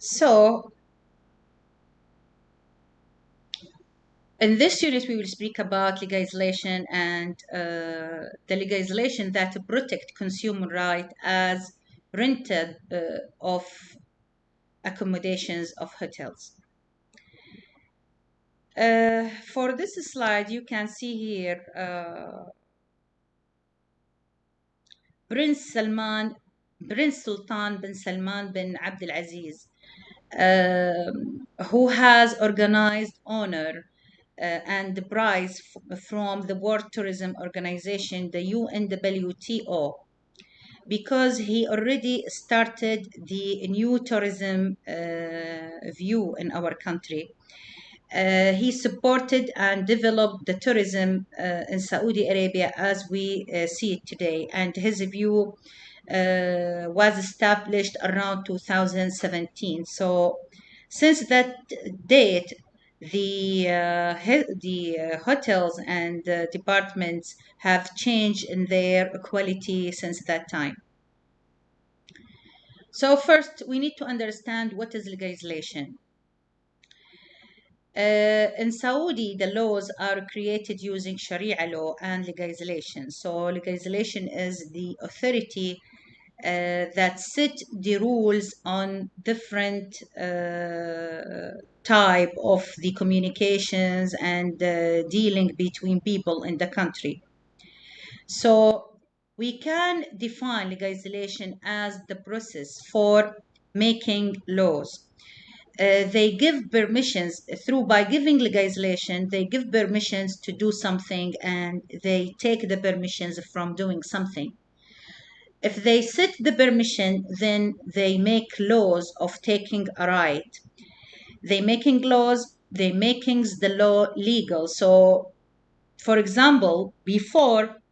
So, in this unit, we will speak about legislation and the legislation that protect consumer right as rented of accommodations of hotels. For this slide, you can see here Prince Sultan bin Salman bin Abdul Aziz, who has organized honor and the prize from the World Tourism Organization, the UNWTO, because he already started the new tourism view in our country. He supported and developed the tourism in Saudi Arabia as we see it today, and his view was established around 2017. So, since that date, the hotels and departments have changed in their quality since that time. So first, we need to understand what is legislation. In Saudi, the laws are created using Sharia law and legislation. So legislation is the authority that set the rules on different type of the communications and dealing between people in the country. So we can define legislation as the process for making laws. They give permissions by giving legislation, they give permissions to do something and they take the permissions from doing something. If they set the permission, then they make laws of taking a right. They making laws, they making the law legal. So, for example, before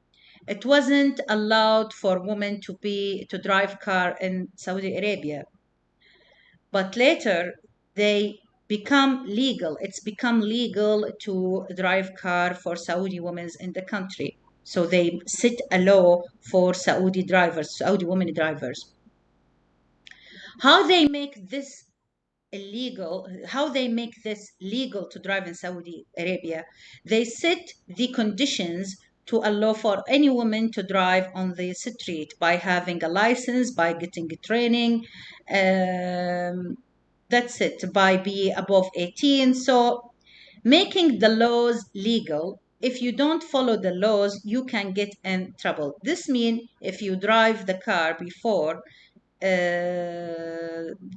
it wasn't allowed for women to drive car in Saudi Arabia, but later they become legal. It's become legal to drive car for Saudi women in the country. So they set a law for Saudi drivers, Saudi women drivers. How they make this illegal, how they make this legal to drive in Saudi Arabia, they set the conditions to allow for any woman to drive on the street by having a license, by getting training. That's it, by being above 18. So making the laws legal. If you don't follow the laws, you can get in trouble. This means if you drive the car before,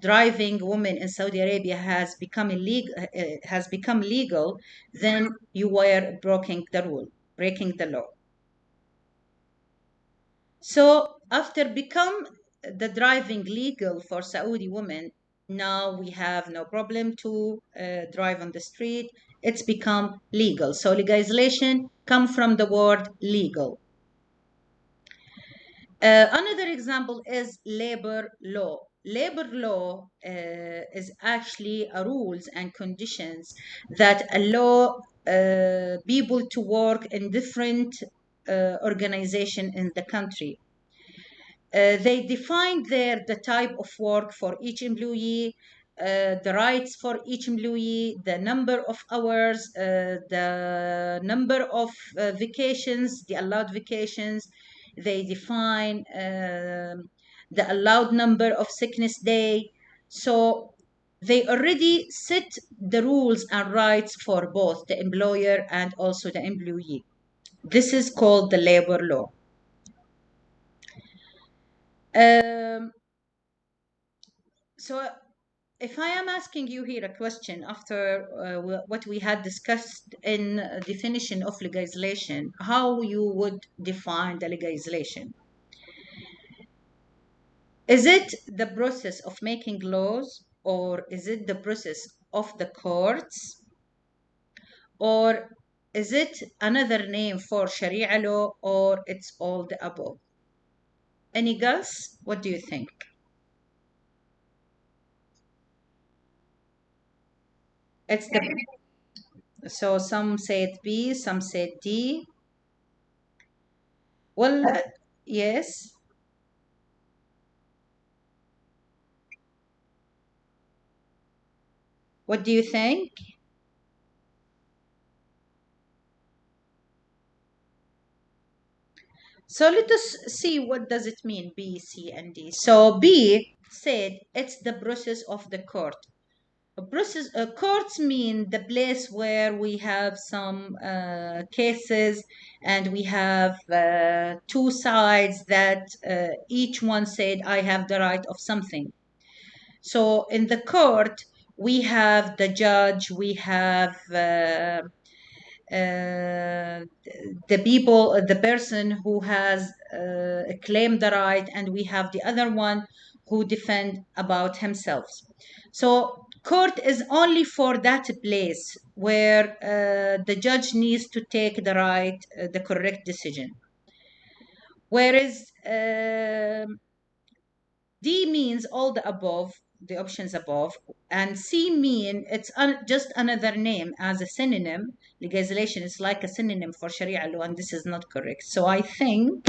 driving women in Saudi Arabia has become legal, then you were breaking the law. So after become the driving legal for Saudi women, now we have no problem to drive on the street. It's become legal. So legislation come from the word legal. Another example is labor law. Labor law is actually a rules and conditions that allow people to work in different organization in the country. They define the type of work for each employee, the rights for each employee, the number of hours, the number of vacations, the allowed vacations. They define the allowed number of sickness day. So they already set the rules and rights for both the employer and also the employee. This is called the labor law. So if I am asking you here a question after what we had discussed in definition of legislation, how you would define the legislation? Is it the process of making laws, or is it the process of the courts, or is it another name for Sharia law, or it's all the above? Any guess? What do you think? It's the So some said B, some said D. Well, yes. What do you think? So let us see what does it mean, B, C, and D. So B said it's the process of the court. Courts mean the place where we have some cases and we have two sides that each one said, I have the right of something. So in the court, we have the judge, we have the people, the person who has claimed the right, and we have the other one who defend about himself. So court is only for that place where the judge needs to take the right, the correct decision. Whereas D means all the above, the options above, and C mean it's just another name as a synonym. Legislation is like a synonym for Sharia law, and this is not correct. So I think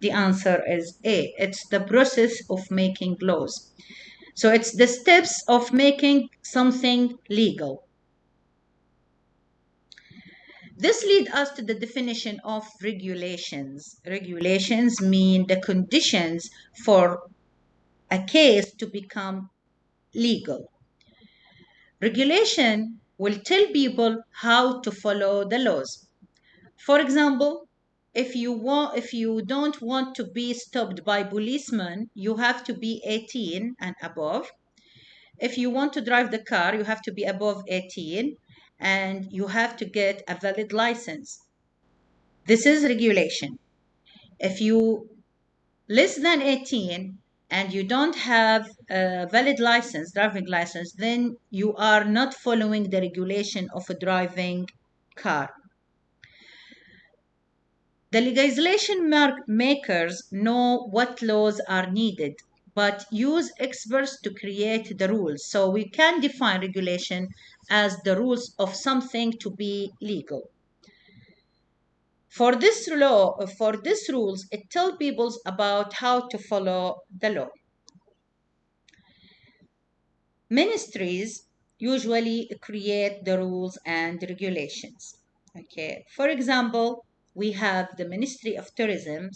the answer is A. It's the process of making laws. So it's the steps of making something legal. This leads us to the definition of regulations. Regulations mean the conditions for a case to become legal. Regulation will tell people how to follow the laws. For example, if you don't want to be stopped by policemen, you have to be 18 and above. If you want to drive the car, you have to be above 18 and you have to get a valid license. This is regulation. If you less than 18 and you don't have a valid license, driving license, then you are not following the regulation of a driving car. The legislation makers know what laws are needed, but use experts to create the rules. So we can define regulation as the rules of something to be legal. For this rules, it tells people about how to follow the law. Ministries usually create the rules and regulations. Okay, for example, we have the Ministry of Tourism.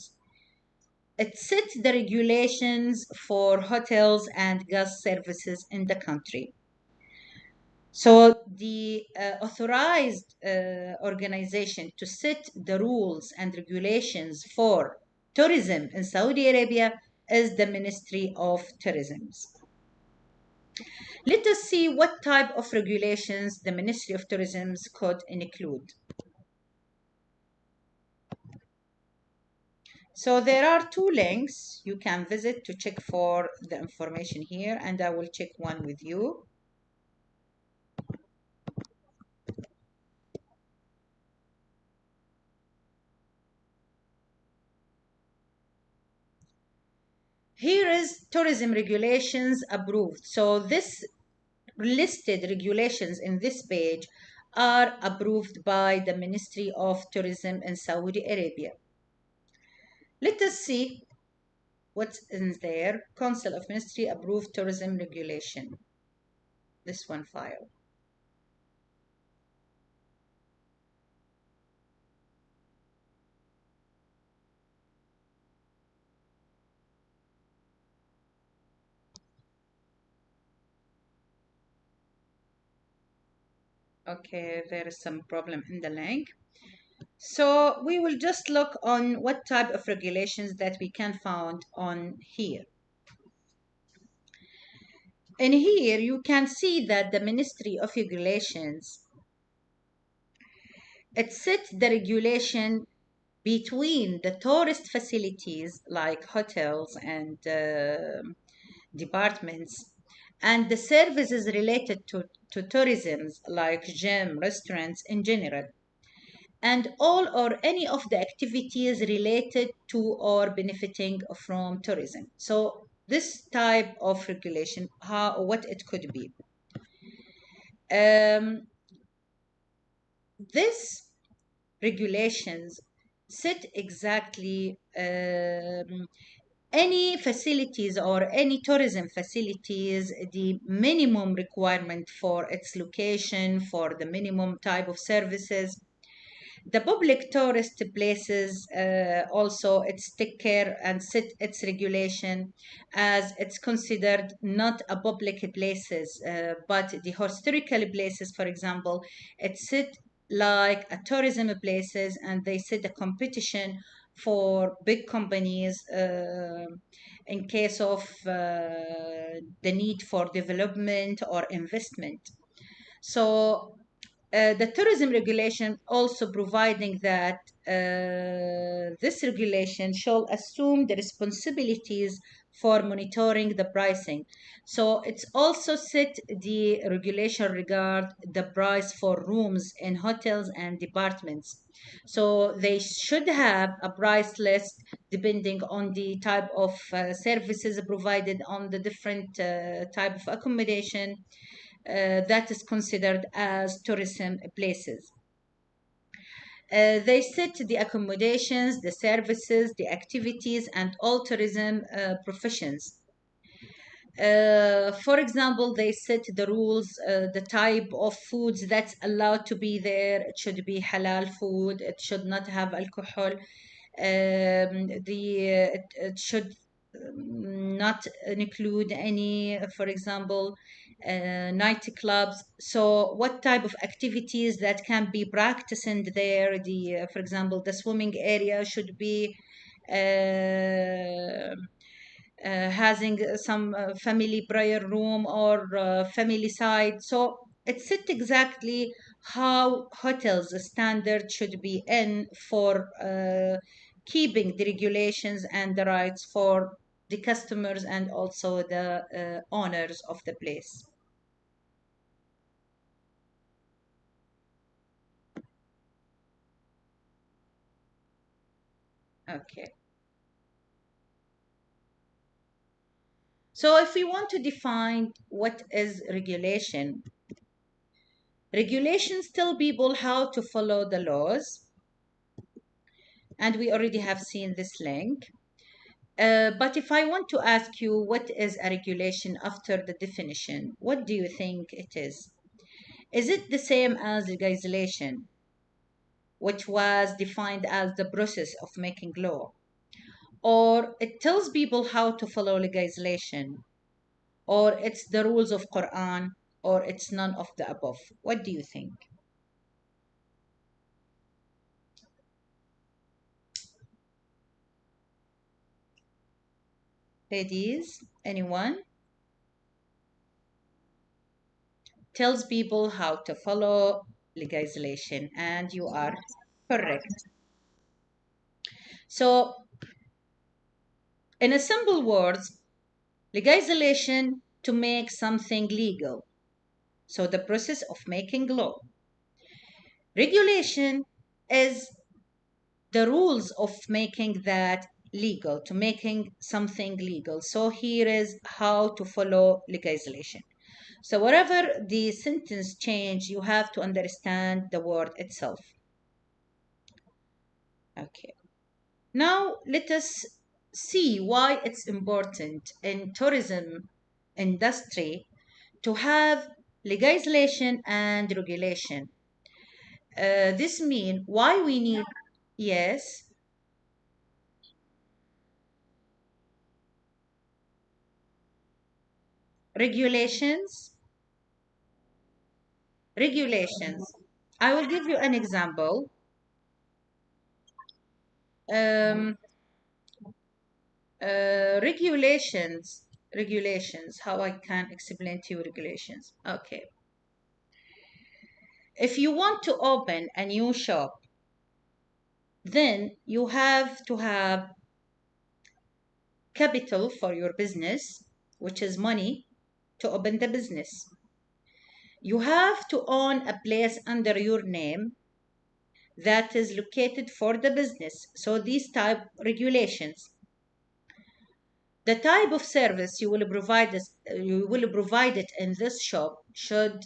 It sets the regulations for hotels and guest services in the country. So the authorized organization to set the rules and regulations for tourism in Saudi Arabia is the Ministry of Tourism. Let us see what type of regulations the Ministry of Tourism could include. So there are two links you can visit to check for the information here, and I will check one with you. Here is tourism regulations approved. So this listed regulations in this page are approved by the Ministry of Tourism in Saudi Arabia. Let us see what's in there. Council of Ministry approved tourism regulation. This one file. Okay, there is some problem in the link. So we will just look on what type of regulations that we can find on here. In here, you can see that the Ministry of Regulations, it sets the regulation between the tourist facilities like hotels and departments and the services related to tourism like gym, restaurants in general, and all or any of the activities related to or benefiting from tourism. So this type of regulation, what it could be. This regulations set exactly any facilities or any tourism facilities, the minimum requirement for its location, for the minimum type of services. The public tourist places also its take care and set its regulation, as it's considered not a public places, but the historical places, for example, it's set like a tourism places, and they set a competition for big companies in case of the need for development or investment. So the tourism regulation also providing that this regulation shall assume the responsibilities for monitoring the pricing. So it's also set the regulation regard the price for rooms in hotels and departments. So they should have a price list depending on the type of services provided on the different type of accommodation that is considered as tourism places. They set the accommodations, the services, the activities, and all tourism professions. For example, they set the rules, the type of foods that's allowed to be there. It should be halal food. It should not have alcohol. It should not include any, for example, nightclubs. So, what type of activities that can be practiced in there? For example, the swimming area should be. Uh, Having some family prayer room or family side. So it's it exactly how hotels standard should be in for keeping the regulations and the rights for the customers and also the owners of the place. Okay. So if we want to define what is regulation, regulations tell people how to follow the laws, and we already have seen this link. But if I want to ask you what is a regulation after the definition, what do you think it is? Is it the same as legislation, which was defined as the process of making law? Or it tells people how to follow legislation? Or it's the rules of Quran? Or it's none of the above? What do you think? Ladies, anyone? Tells people how to follow legislation, and you are correct. So, in a simple words, legislation to make something legal. So, the process of making law. Regulation is the rules of making that legal, to making something legal. So, here is how to follow legislation. So, whatever the sentence change, you have to understand the word itself. Okay. Now, let us see why it's important in tourism industry to have legislation and regulation. This mean why we need, yes, regulations, regulations. I will give you an example. Um, regulations, how I can explain to you regulations. Okay. If you want to open a new shop, then you have to have capital for your business, which is money to open the business. You have to own a place under your name that is located for the business. So these type regulations. The type of service you will provide it in this shop should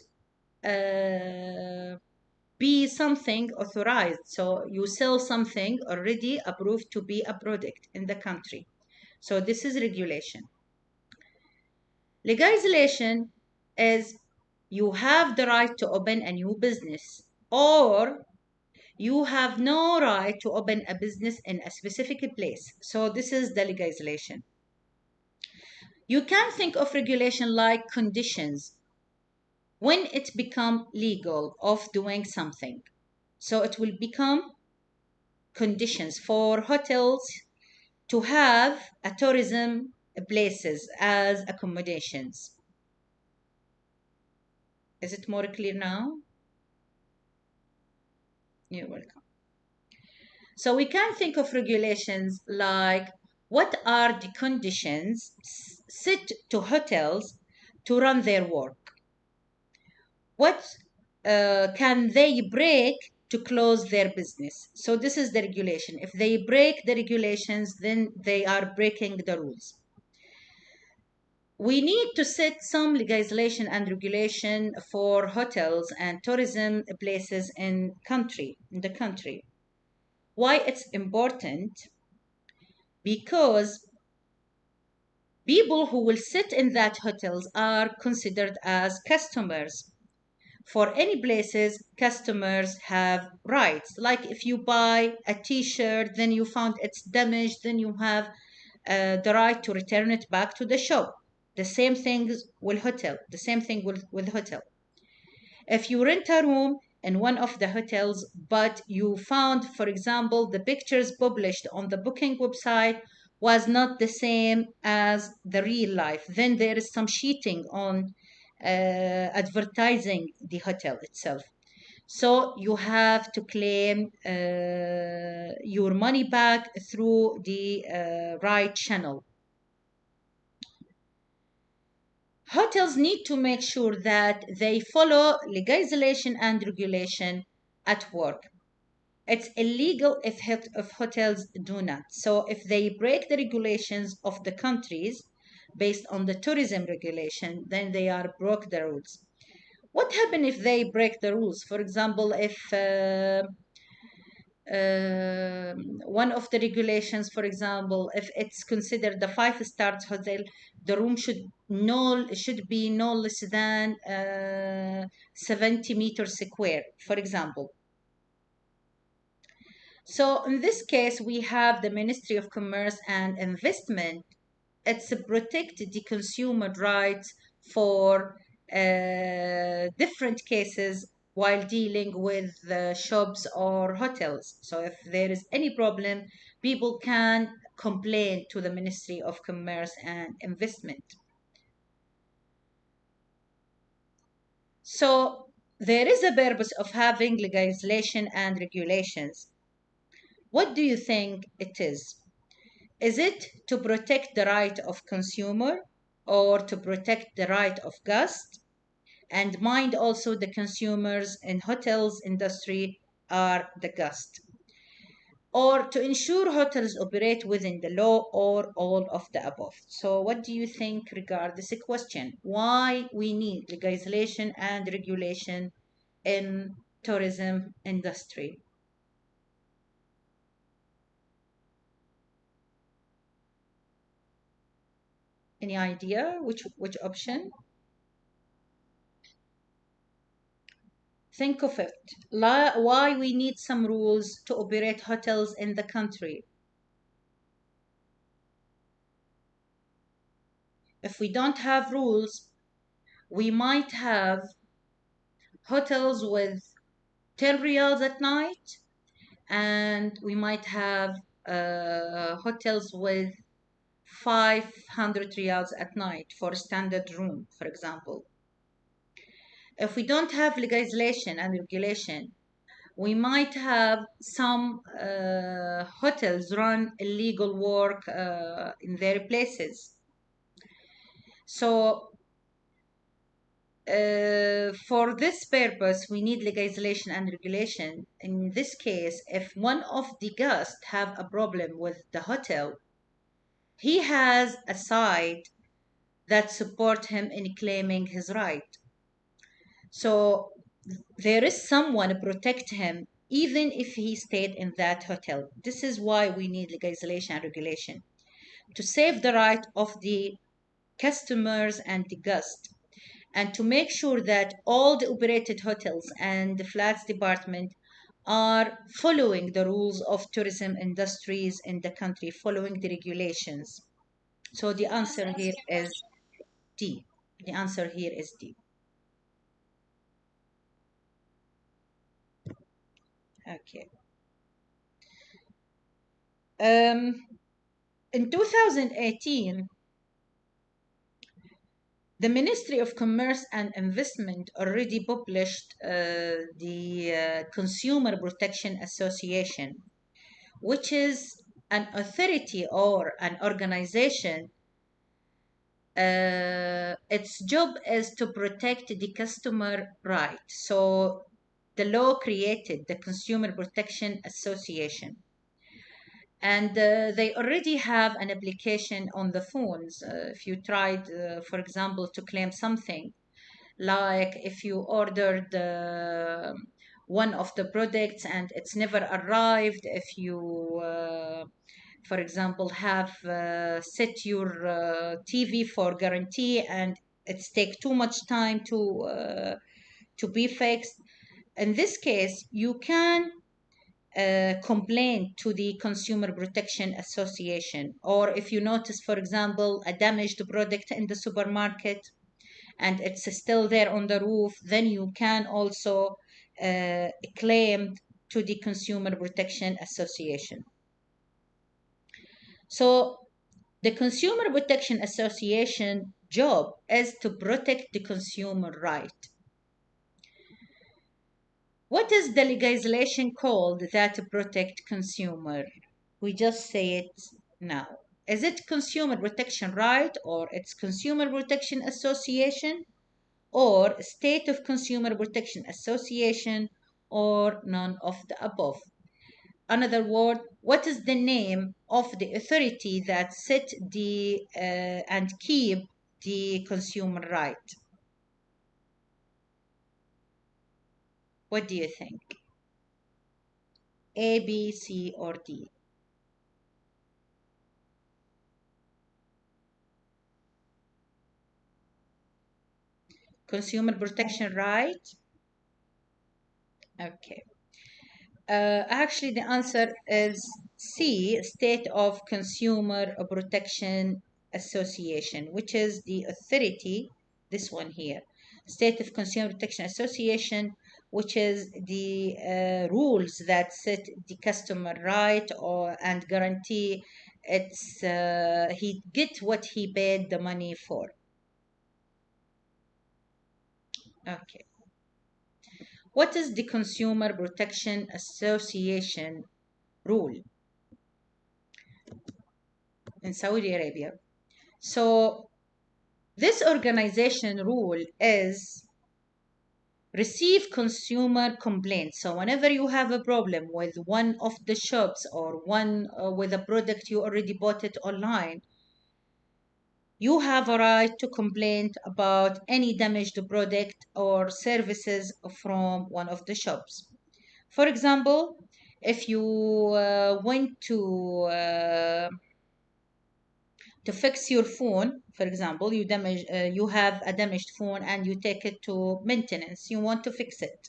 be something authorized. So you sell something already approved to be a product in the country. So this is regulation. Legalization is you have the right to open a new business, or you have no right to open a business in a specific place. So this is the legalization. You can think of regulation like conditions when it become legal of doing something. So it will become conditions for hotels to have a tourism places as accommodations. Is it more clear now? You're welcome. So we can think of regulations like what are the conditions set to hotels to run their work? What can they break to close their business? So this is the regulation. If they break the regulations, then they are breaking the rules. We need to set some legislation and regulation for hotels and tourism places in the country. Why it's important? Because people who will sit in that hotels are considered as customers. For any places, customers have rights. Like if you buy a t-shirt, then you found it's damaged, then you have the right to return it back to the shop. The same thing with hotel. The same thing with hotel. If you rent a room in one of the hotels, but you found, for example, the pictures published on the booking website was not the same as the real life, then there is some cheating on advertising the hotel itself. So you have to claim your money back through the right channel. Hotels need to make sure that they follow legislation and regulation at work. It's illegal if hotels do not. So if they break the regulations of the countries based on the tourism regulation, then they are broke the rules. What happens if they break the rules? For example, if one of the regulations, for example, if it's considered the five-star hotel, the room should be no less than 70 meters square, for example. So in this case, we have the Ministry of Commerce and Investment. It's to protect the consumer rights for different cases while dealing with shops or hotels. So if there is any problem, people can complain to the Ministry of Commerce and Investment. So there is a purpose of having legislation and regulations. What do you think it is? Is it to protect the right of consumer or to protect the right of guest and mind also the consumers in hotels industry are the guest, or to ensure hotels operate within the law, or all of the above? So what do you think regarding this question? Why we need legislation and regulation in tourism industry? Any idea which option? Think of it. Why we need some rules to operate hotels in the country? If we don't have rules, we might have hotels with 10 riyals at night, and we might have hotels with 500 riyals at night for a standard room, for example. If we don't have legislation and regulation, we might have some hotels run illegal work in their places. So for this purpose, we need legislation and regulation. In this case, if one of the guests have a problem with the hotel, he has a side that support him in claiming his right. So there is someone to protect him even if he stayed in that hotel. This is why we need legislation and regulation. to save the right of the customers and the guests, and to make sure that all the operated hotels and the flats department are following the rules of tourism industries in the country, following the regulations. So the answer here is D. The answer here is D. Okay. In 2018, the Ministry of Commerce and Investment already published the Consumer Protection Association, which is an authority or an organization. Its job is to protect the customer right. So the law created the Consumer Protection Association. And they already have an application on the phones. If you tried, for example, to claim something, like if you ordered one of the products and it's never arrived, if you for example have set your TV for guarantee and it's take too much time to be fixed, in this case you can complain to the Consumer Protection Association. Or if you notice, for example, a damaged product in the supermarket and it's still there on the roof, then you can also claim to the Consumer Protection Association. So the Consumer Protection Association job is to protect the consumer right. What is the legislation called that protect consumer? We just say it now. Is it Consumer Protection Right, or it's Consumer Protection Association, or State of Consumer Protection Association, or none of the above? Another word, what is the name of the authority that set the and keep the consumer right? What do you think? A, B, C, or D? Consumer protection right? Okay. Actually, the answer is C, State of Consumer Protection Association, which is the authority, this one here, State of Consumer Protection Association, which is the rules that set the customer right or and guarantee it's he get what he paid the money for. Okay. What is the Consumer Protection Association rule in Saudi Arabia? So this organization rule is receive consumer complaints. So whenever you have a problem with one of the shops or one with a product you already bought it online, you have a right to complain about any damaged product or services from one of the shops. For example, if you went to fix your phone, for example, you have a damaged phone and you take it to maintenance, you want to fix it.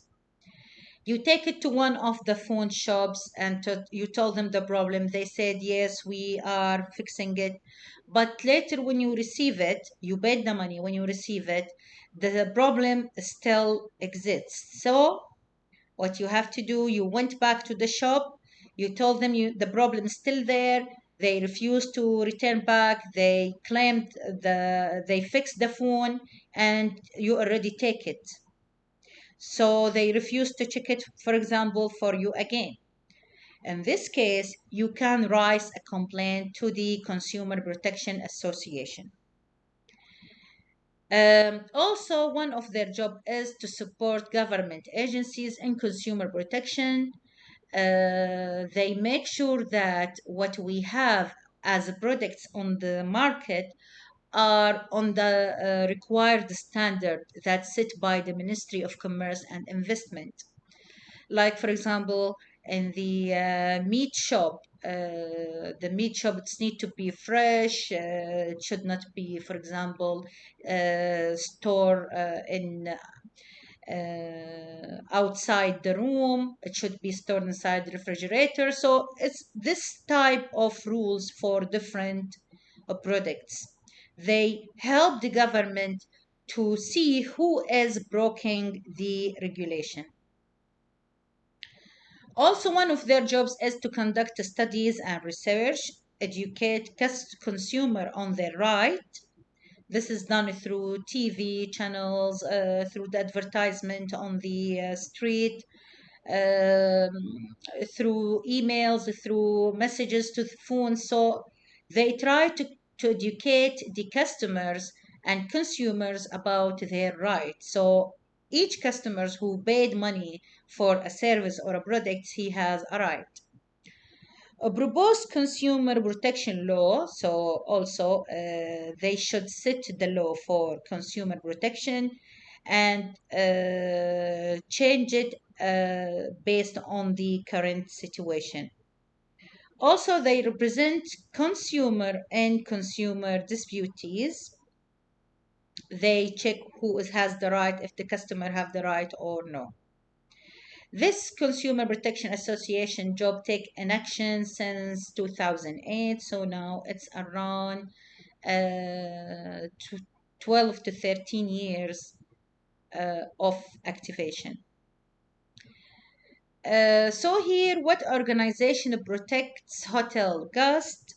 You take it to one of the phone shops and you told them the problem. They said, yes, we are fixing it. But later when you receive it, you paid the money. When you receive it, the problem still exists. So what you have to do, you went back to the shop, you told them the problem is still there. They refused to return back. They claimed they fixed the phone and you already take it. So they refused to check it, for example, for you again. In this case, you can raise a complaint to the Consumer Protection Association. Also, one of their job is to support government agencies in consumer protection. They make sure that what we have as products on the market are on the required standard that's set by the Ministry of Commerce and Investment. Like, for example, in the meat shop, the meat shops need to be fresh. It should not be, for example, store in outside the room. It should be stored inside the refrigerator. So it's this type of rules for different products. They help the government to see who is breaking the regulation. Also, one of their jobs is to conduct studies and research, educate consumer on their right. This is done through TV channels, through the advertisement on the street, um, through emails, through messages to the phone. So they try to educate the customers and consumers about their rights. So each customers who paid money for a service or a product, he has a right. A proposed consumer protection law, so also they should set the law for consumer protection and change it based on the current situation. Also, they represent consumer and consumer disputes. They check who has the right, if the customer have the right or no. This Consumer Protection Association job take an action since 2008, so now it's around 12 to 13 years of activation. So here, what organization protects hotel guests?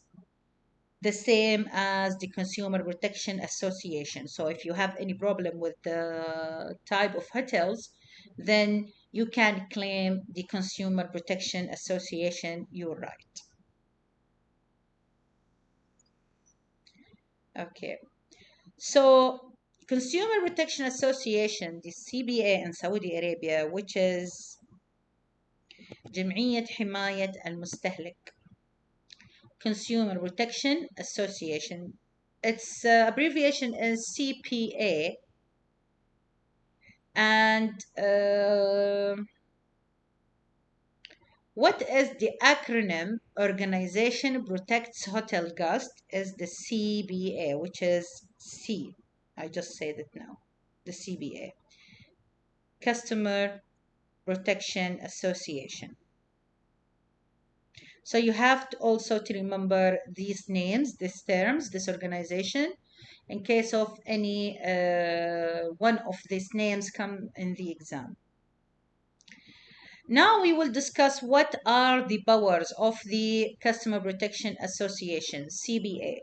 The same as the Consumer Protection Association. So if you have any problem with the type of hotels, then you can claim the Consumer Protection Association your right. Okay. So Consumer Protection Association, the CBA in Saudi Arabia, which is جمعية حماية المستهلك, Consumer Protection Association. Its abbreviation is CPA, and what is the acronym? Organization Protects Hotel Guest is the CBA, which is C. I just said it now. The CBA, Customer Protection Association. So you have to also to remember these names, these terms, this organization, in case of any one of these names come in the exam. Now we will discuss what are the powers of the Customer Protection Association, CBA.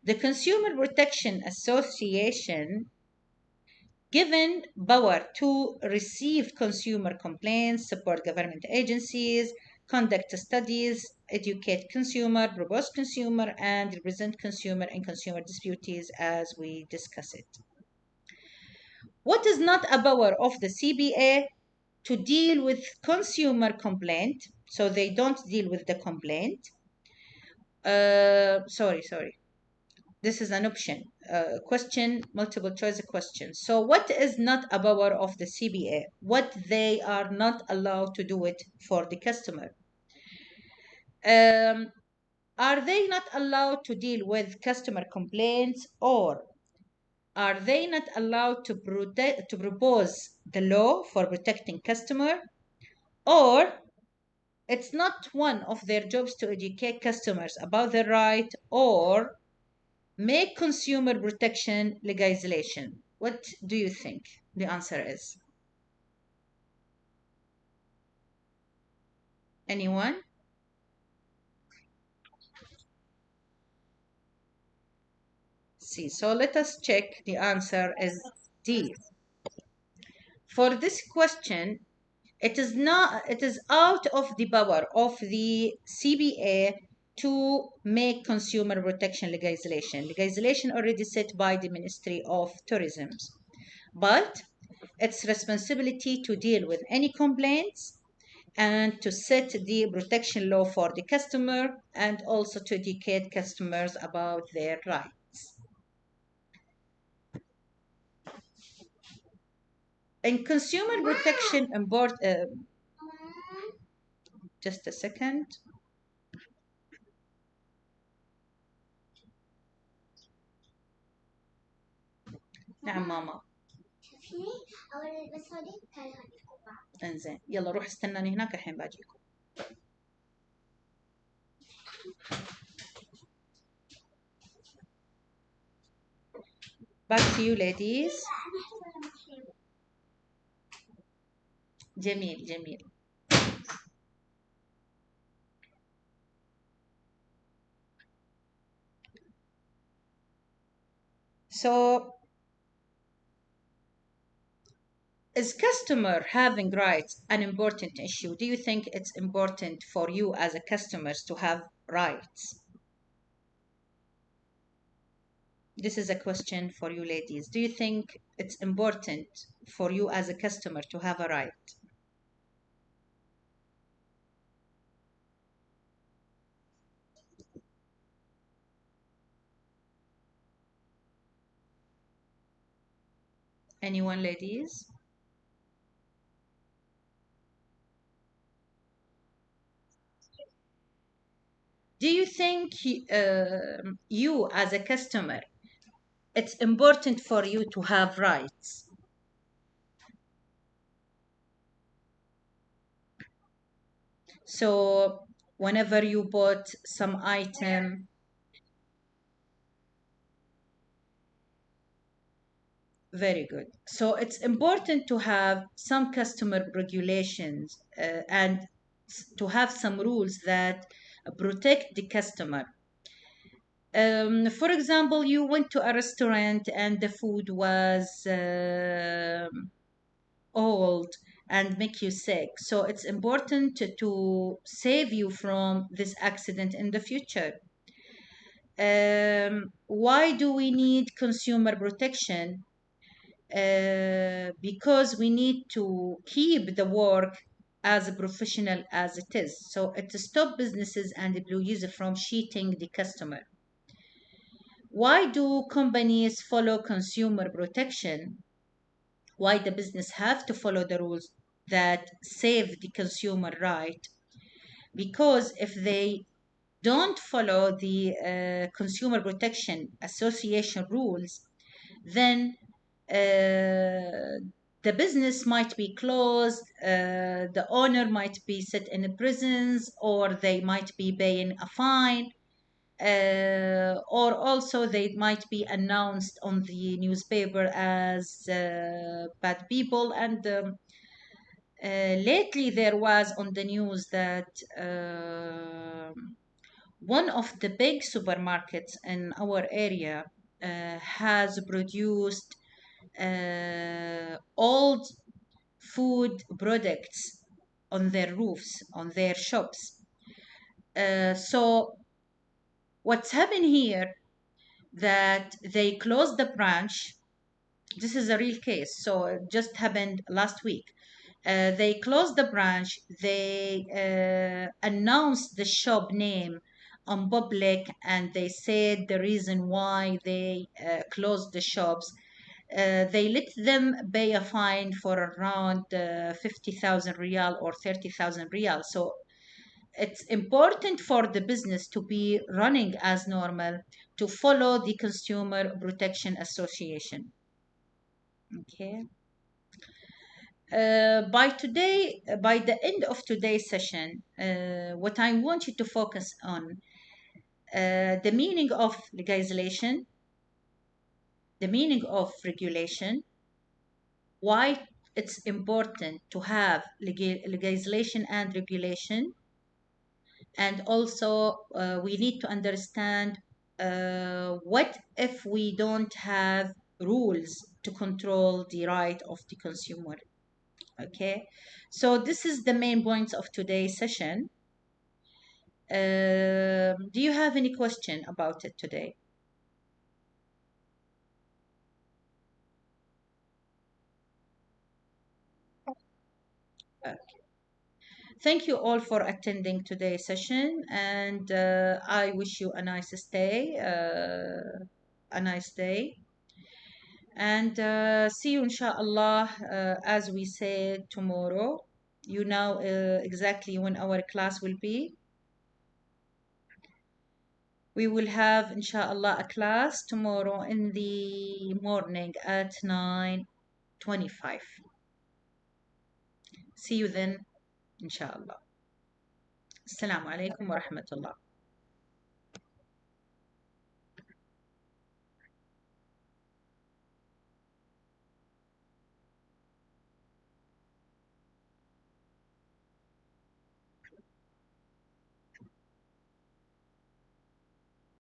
The Consumer Protection Association given power to receive consumer complaints, support government agencies, conduct studies, educate consumer, propose consumer, and represent consumer in consumer disputes as we discuss it. What is not a power of the CBA? To deal with consumer complaint, so they don't deal with the complaint. Sorry. This is an option. Question, multiple choice question. So what is not a power of the CBA? What they are not allowed to do it for the customer? Are they not allowed to deal with customer complaints, or are they not allowed to propose the law for protecting customer, or it's not one of their jobs to educate customers about their right, or make consumer protection legislation? What do you think the answer is? Anyone? See, so let us check. The answer is D. For this question, it is not, it is out of the power of the CBA to make consumer protection legislation. Legislation already set by the Ministry of Tourism. But its responsibility to deal with any complaints and to set the protection law for the customer, and also to educate customers about their rights. In consumer protection Just a second. نعم ماما. انزين يلا روح استناني هناك الحين باجيكم. Back to you ladies. جميل جميل. So, is customer having rights an important issue? Do you think it's important for you as a customers to have rights? This is a question for you ladies. Do you think it's important for you as a customer to have a right? Anyone, ladies? Do you think you as a customer, it's important for you to have rights? So whenever you bought some item, very good. So it's important to have some customer regulations and to have some rules that protect the customer. For example, you went to a restaurant and the food was old and make you sick. So it's important to save you from this accident in the future. Why do we need consumer protection? Because we need to keep the work as professional as it is. So it stop businesses and employees from cheating the customer. Why do companies follow consumer protection? Why the business have to follow the rules that save the consumer right? Because if they don't follow the Consumer Protection Association rules, then the business might be closed, the owner might be set in prisons, or they might be paying a fine, or also they might be announced on the newspaper as bad people. And lately there was on the news that one of the big supermarkets in our area has produced old food products on their roofs, on their shops. So what's happened here that they closed the branch. This is a real case. So it just happened last week. They closed the branch. They announced the shop name on public, and they said the reason why they closed the shops. They let them pay a fine for around 50,000 riyal or 30,000 riyal. So it's important for the business to be running as normal, to follow the Consumer Protection Association. Okay. By the end of today's session, what I want you to focus on the meaning of legislation, the meaning of regulation, why it's important to have legislation and regulation, and also we need to understand what if we don't have rules to control the right of the consumer. Okay, so this is the main points of today's session. Do you have any question about it today? Okay. Thank you all for attending today's session, and I wish you a nice stay, a nice day, and see you inshallah as we say tomorrow. You know exactly when our class will be. We will have, inshallah, a class tomorrow in the morning at 9:25. See you then, inshallah. Assalamu alaikum wa rahmatullah.